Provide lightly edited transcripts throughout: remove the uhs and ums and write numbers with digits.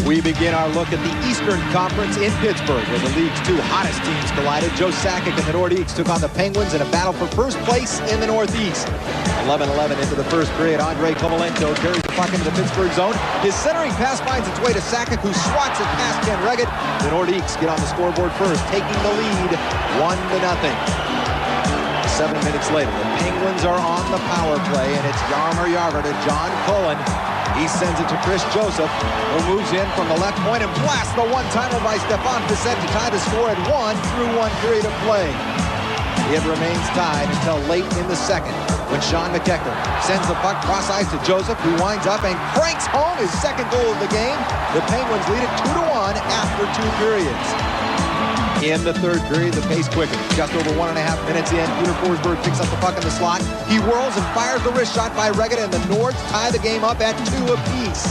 We begin our look at the Eastern Conference in Pittsburgh, where the league's two hottest teams collided. Joe Sakic and the Nordiques took on the Penguins in a battle for first place in the Northeast. 11-11 into the first period. Andre Kovalenko carries the puck into the Pittsburgh zone. His centering pass finds its way to Sakic, who swats it past Ken Reggett. The Nordiques get on the scoreboard first, taking the lead 1-0. 7 minutes later, the Penguins are on the power play, and it's Jaromir Jagr to John Cullen. He sends it to Chris Joseph, who moves in from the left point and blasts the one-timer by Stefan Bissett to tie the score at 1 through 1 period of play. It remains tied until late in the second, when Sean McEachern sends the puck cross-ice to Joseph, who winds up and cranks home his second goal of the game. The Penguins lead it 2-1 after 2 periods. In the third period, the pace quickens. Just over 1.5 minutes in, Peter Forsberg picks up the puck in the slot. He whirls and fires the wrist shot by Reggett, and the Nords tie the game up at 2 apiece.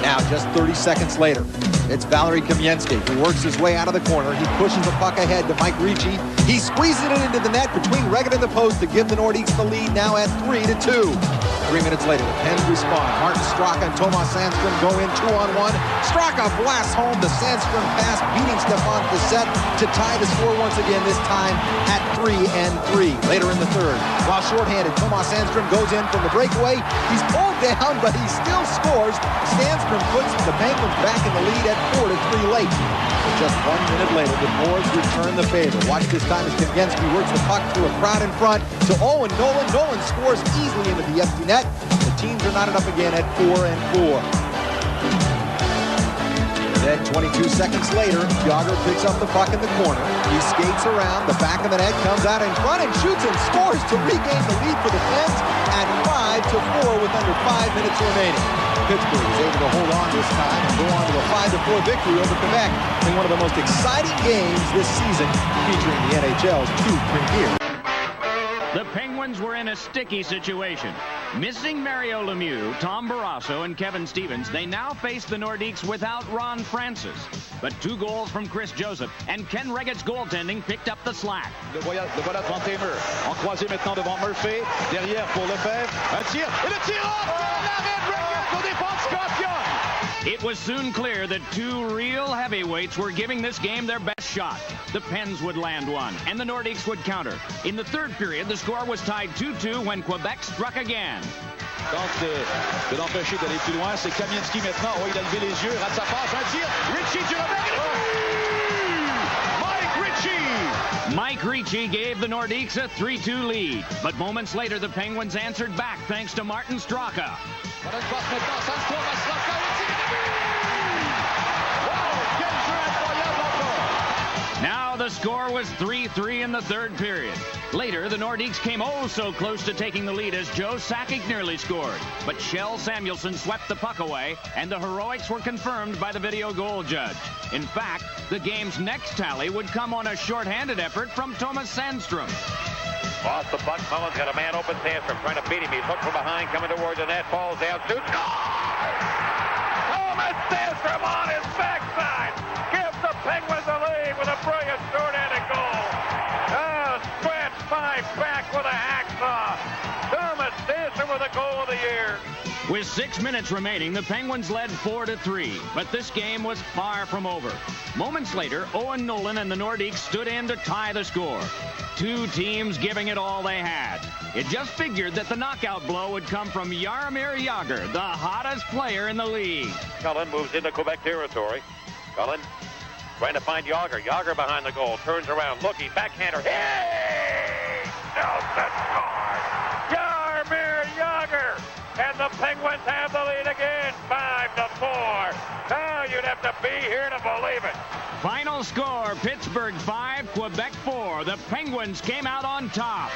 Now, just 30 seconds later, it's Valeri Kamensky, who works his way out of the corner. He pushes the puck ahead to Mike Ricci. He squeezes it into the net between Reggett and the post to give the Nordiques the lead, now at 3-2. 3 minutes later, the Pens respond. Martin Straka and Tomas Sandstrom go in 2-on-1. Straka blasts home the Sandstrom pass, beating Stefan Bissett to tie the score once again, this time at 3-3. Later in the third, while shorthanded, Tomas Sandstrom goes in from the breakaway. He's pulled down, but he still scores. Sandstrom puts the Penguins back in the lead at 4-3 late. But just 1 minute later, the Boards return the favor. Watch this time as Kamensky works the puck through a crowd in front to Owen Nolan. Nolan scores easily into the empty net. The teams are knotted up again at 4-4. Then 22 seconds later, Jagr picks up the puck in the corner. He skates around, the back of the net, comes out in front and shoots and scores to regain the lead for the Pens at 5-4 with under 5 minutes remaining. Pittsburgh is able to hold on this time and go on to a 5-4 victory over Quebec in one of the most exciting games this season, featuring the NHL's 2 premier. The Penguins were in a sticky situation. Missing Mario Lemieux, Tom Barrasso, and Kevin Stevens, they now face the Nordiques without Ron Francis. But 2 goals from Chris Joseph and Ken Reggett's goaltending picked up the slack. Le voilà 31 murs. En croisé maintenant devant Murphy. Derrière pour Lefebvre. Un tir. Et le tir! L'arrêt de Reggett pour défense championne! It was soon clear that 2 real heavyweights were giving this game their best shot. The Pens would land one, and the Nordiques would counter. In the third period, the score was tied 2-2 when Quebec struck again. Tente de l'empêcher d'aller plus loin. C'est Kamensky maintenant. Oh, il a levé les yeux, rate sa passe, un tir. Ricci du revers. Mike Ricci gave the Nordiques a 3-2 lead. But moments later, the Penguins answered back thanks to Martin Straka. Now the score was 3-3 in the third period. Later, the Nordiques came oh so close to taking the lead as Joe Sakic nearly scored. But Kjell Samuelsson swept the puck away, and the heroics were confirmed by the video goal judge. In fact, the game's next tally would come on a shorthanded effort from Tomas Sandstrom. Lost the puck. Mullen's got a man open. Sandstrom trying to beat him. He's hooked from behind, coming towards the net. Falls down, shoots. Tomas Sandstrom on his backside gives the Penguins a lead with a brilliant short-handed goal. Scratch 5 back with a hacksaw. Tomas Sandstrom with a goal of the year. With 6 minutes remaining, the Penguins led 4-3, but this game was far from over. Moments later, Owen Nolan and the Nordiques stood in to tie the score. 2 teams giving it all they had. It just figured that the knockout blow would come from Jaromir Jagr, the hottest player in the league. Cullen moves into Quebec territory. Cullen trying to find Jagr. Jagr behind the goal, turns around, looking, backhander. Hey! Nelson scores! Jaromir Jagr! And the Penguins have the lead again, 5-4. Now you'd have to be here to believe it. Final score, Pittsburgh 5, Quebec 4. The Penguins came out on top.